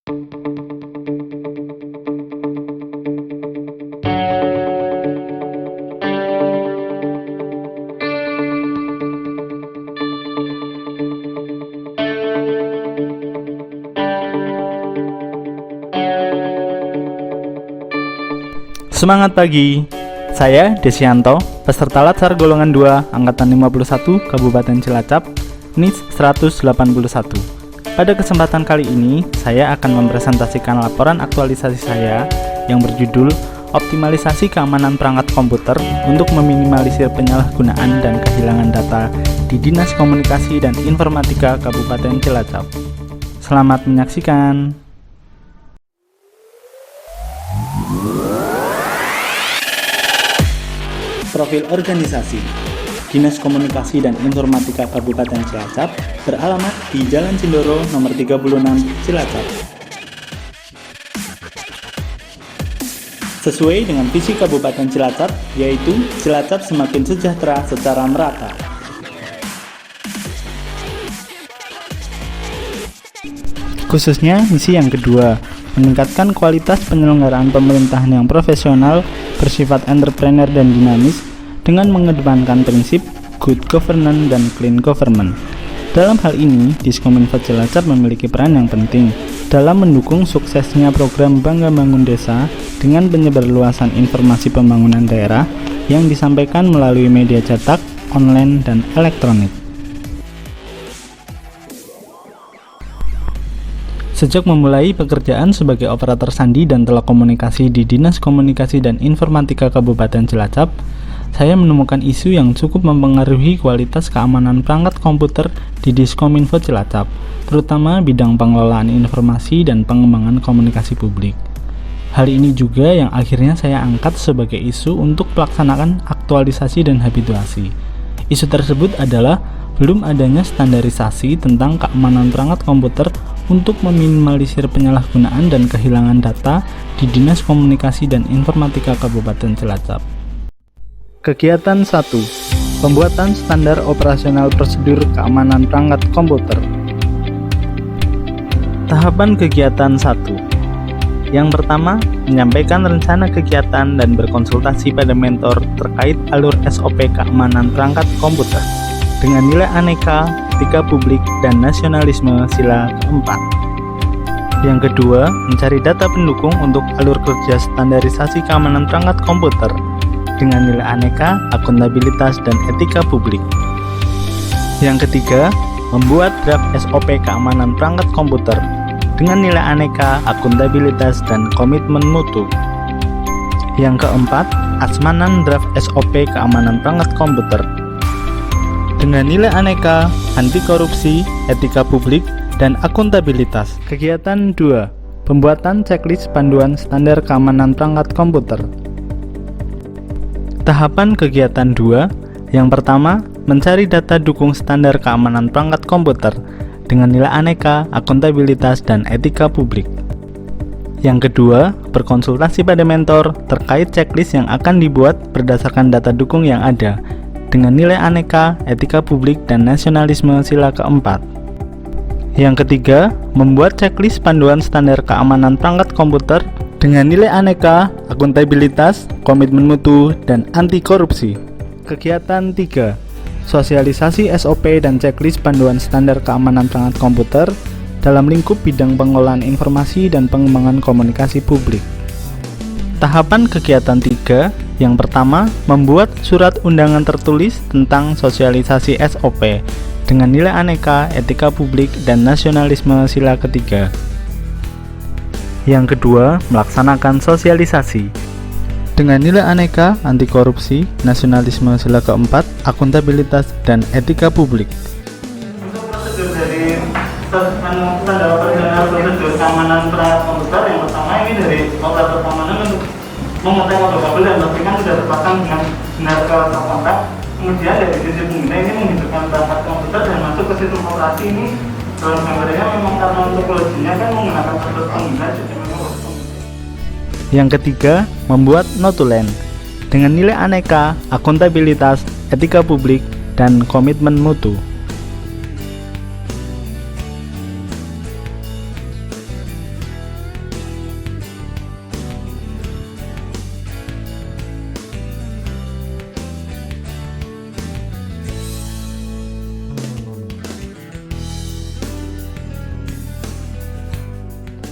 Semangat pagi, saya Desianto, peserta Latsar golongan 2 Angkatan 51 Kabupaten Cilacap, NIS 181. Pada kesempatan kali ini, saya akan mempresentasikan laporan aktualisasi saya yang berjudul Optimalisasi Keamanan Perangkat Komputer untuk Meminimalisir Penyalahgunaan dan Kehilangan Data di Dinas Komunikasi dan Informatika Kabupaten Cilacap. Selamat menyaksikan. Profil organisasi Dinas Komunikasi dan Informatika Kabupaten Cilacap beralamat di Jalan Cindoro nomor 36 Cilacap. Sesuai dengan visi Kabupaten Cilacap, yaitu Cilacap semakin sejahtera secara merata. Khususnya misi yang kedua, meningkatkan kualitas penyelenggaraan pemerintahan yang profesional, bersifat entrepreneur dan dinamis dengan mengedepankan prinsip good governance dan clean government. Dalam hal ini, Diskominfo Cilacap memiliki peran yang penting dalam mendukung suksesnya program Bangga Bangun Desa dengan penyebarluasan informasi pembangunan daerah yang disampaikan melalui media cetak, online, dan elektronik. Sejak memulai pekerjaan sebagai operator sandi dan telekomunikasi di Dinas Komunikasi dan Informatika Kabupaten Cilacap, saya menemukan isu yang cukup mempengaruhi kualitas keamanan perangkat komputer di Diskominfo Cilacap, terutama bidang pengelolaan informasi dan pengembangan komunikasi publik. Hal ini juga yang akhirnya saya angkat sebagai isu untuk pelaksanaan aktualisasi dan habituasi. Isu tersebut adalah belum adanya standarisasi tentang keamanan perangkat komputer untuk meminimalisir penyalahgunaan dan kehilangan data di Dinas Komunikasi dan Informatika Kabupaten Cilacap. Kegiatan 1. Pembuatan standar operasional prosedur keamanan perangkat komputer. Tahapan kegiatan 1. Yang pertama, menyampaikan rencana kegiatan dan berkonsultasi pada mentor terkait alur SOP keamanan perangkat komputer dengan nilai aneka, etika publik, dan nasionalisme sila keempat. Yang kedua, mencari data pendukung untuk alur kerja standarisasi keamanan perangkat komputer dengan nilai aneka, akuntabilitas, dan etika publik. Yang ketiga, membuat draft SOP keamanan perangkat komputer dengan nilai aneka, akuntabilitas, dan komitmen mutu. Yang keempat, asmanan draft SOP keamanan perangkat komputer dengan nilai aneka, anti korupsi, etika publik, dan akuntabilitas. Kegiatan 2. Pembuatan checklist panduan standar keamanan perangkat komputer. Tahapan kegiatan 2. Yang pertama, mencari data dukung standar keamanan perangkat komputer dengan nilai aneka, akuntabilitas, dan etika publik. Yang kedua, berkonsultasi pada mentor terkait checklist yang akan dibuat berdasarkan data dukung yang ada dengan nilai aneka, etika publik, dan nasionalisme sila keempat. Yang ketiga, membuat checklist panduan standar keamanan perangkat komputer dengan nilai aneka, akuntabilitas, komitmen mutu, dan anti korupsi. Kegiatan 3. Sosialisasi SOP dan checklist panduan standar keamanan perangkat komputer dalam lingkup bidang pengolahan informasi dan pengembangan komunikasi publik. Tahapan kegiatan 3. Yang pertama, membuat surat undangan tertulis tentang sosialisasi SOP dengan nilai aneka, etika publik, dan nasionalisme sila ketiga. Yang kedua, melaksanakan sosialisasi dengan nilai aneka, anti korupsi, nasionalisme sila keempat, akuntabilitas, dan etika publik. Untuk prosedur dari standar operasional prosedur keamanan perangkat komputer, yang pertama ini dari operator keamanan untuk mengetek kabel kabel dan pastikan sudah terpasang dengan benar ke kontak. Kemudian dari sisi pengguna ini menghidupkan perangkat komputer dan masuk ke sistem operasi ini. Dalam gambarnya memang karena topologinya kan menggunakan terus pengguna, jadi memang. Yang ketiga, membuat notulen dengan nilai aneka, akuntabilitas, etika publik, dan komitmen mutu.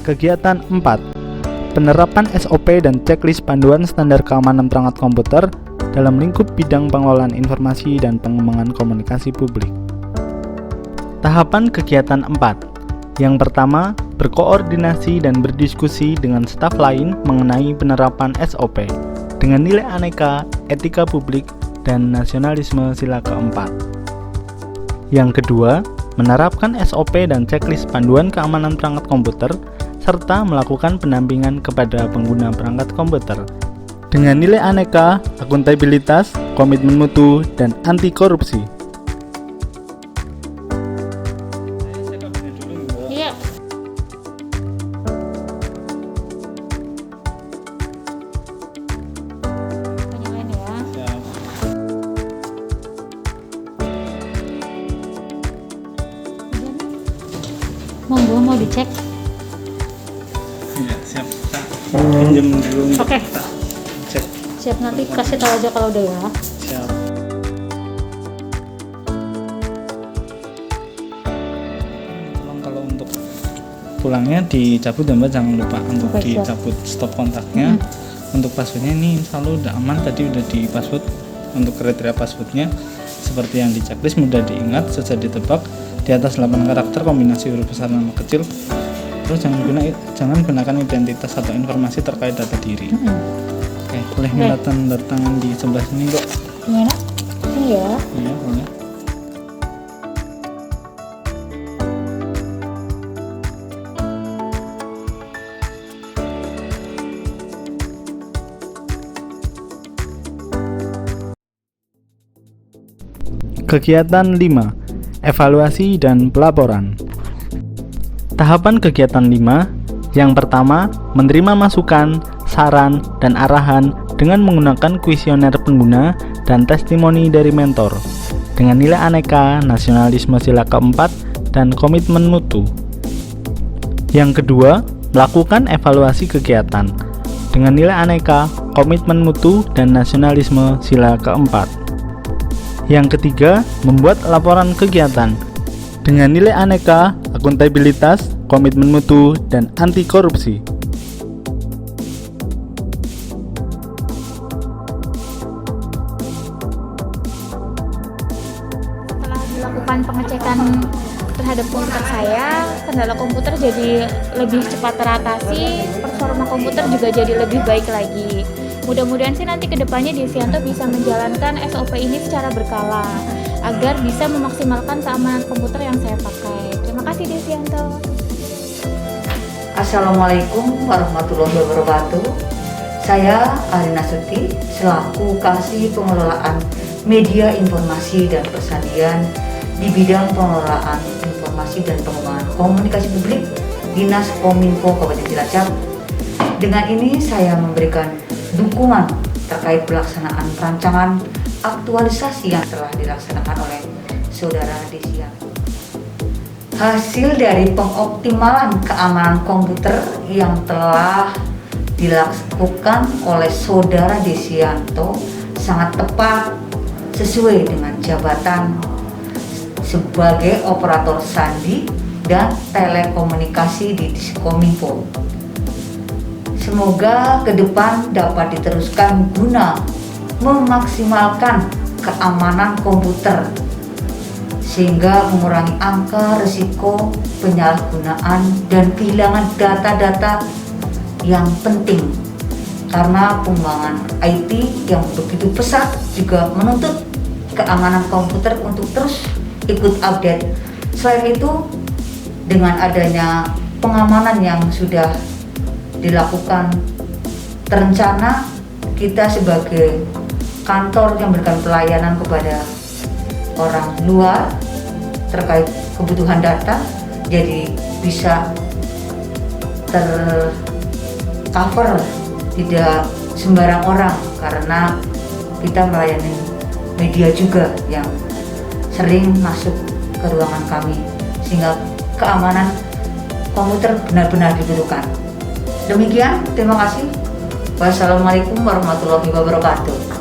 Kegiatan 4. Penerapan SOP dan checklist panduan standar keamanan perangkat komputer dalam lingkup bidang pengelolaan informasi dan pengembangan komunikasi publik. Tahapan kegiatan 4. Yang pertama, berkoordinasi dan berdiskusi dengan staf lain mengenai penerapan SOP dengan nilai aneka, etika publik, dan nasionalisme sila keempat. Yang kedua, menerapkan SOP dan checklist panduan keamanan perangkat komputer serta melakukan pendampingan kepada pengguna perangkat komputer dengan nilai aneka, akuntabilitas, komitmen mutu, dan anti korupsi. Iya. Penyalain ya. Monggo, mau dicek. Ya, siap. Pinjam dulu. Oke. Cek. Siap, nanti kasih tahu aja kalau udah ya. Siap. Tolong kalau untuk pulangnya dicabut ya Mbak, jangan lupa untuk Oke, siap. dicabut stop kontaknya. Untuk passwordnya ini insya Allah udah aman, tadi udah di password. Untuk kriteria passwordnya seperti yang di checklist, mudah diingat, susah ditebak, di atas 8 karakter, kombinasi huruf besar nama kecil. Terus jangan gunakan identitas atau informasi terkait data diri. Oke, boleh minta tanda tangan di sebelah sini Kok? Gimana? Iya. Iya, boleh. Kegiatan 5. Evaluasi dan pelaporan. Tahapan kegiatan 5. Yang pertama, menerima masukan, saran, dan arahan dengan menggunakan kuesioner pengguna dan testimoni dari mentor dengan nilai aneka, nasionalisme sila keempat, dan komitmen mutu. Yang kedua, melakukan evaluasi kegiatan dengan nilai aneka, komitmen mutu, dan nasionalisme sila keempat. Yang ketiga, membuat laporan kegiatan dengan nilai aneka, akuntabilitas, komitmen mutu, dan anti korupsi. Setelah dilakukan pengecekan terhadap komputer saya, kendala komputer jadi lebih cepat teratasi, performa komputer juga jadi lebih baik lagi. Mudah-mudahan sih nanti kedepannya Desianto bisa menjalankan SOP ini secara berkala agar bisa memaksimalkan keamanan komputer yang saya pakai. Terima kasih Desianto. Assalamualaikum warahmatullahi wabarakatuh. Saya Arina Suti selaku Kasih Pengelolaan Media Informasi dan Persadian di bidang pengelolaan informasi dan pengembangan komunikasi publik Dinas Kominfo Kabupaten Cilacap. Dengan ini saya memberikan dukungan terkait pelaksanaan rancangan aktualisasi yang telah dilaksanakan oleh Saudara Desianto. Hasil dari pengoptimalan keamanan komputer yang telah dilakukan oleh Saudara Desianto sangat tepat sesuai dengan jabatan sebagai operator sandi dan telekomunikasi di Diskominfo. Semoga ke depan dapat diteruskan guna memaksimalkan keamanan komputer sehingga mengurangi angka risiko penyalahgunaan dan kehilangan data-data yang penting, karena pengembangan IT yang begitu pesat juga menuntut keamanan komputer untuk terus ikut update. Selain itu, dengan adanya pengamanan yang sudah dilakukan terencana, kita sebagai kantor yang memberikan pelayanan kepada orang luar terkait kebutuhan data jadi bisa tercover, tidak sembarang orang, karena kita melayani media juga yang sering masuk ke ruangan kami, sehingga keamanan komputer benar-benar dibutuhkan. Demikian, terima kasih. Wassalamualaikum warahmatullahi wabarakatuh.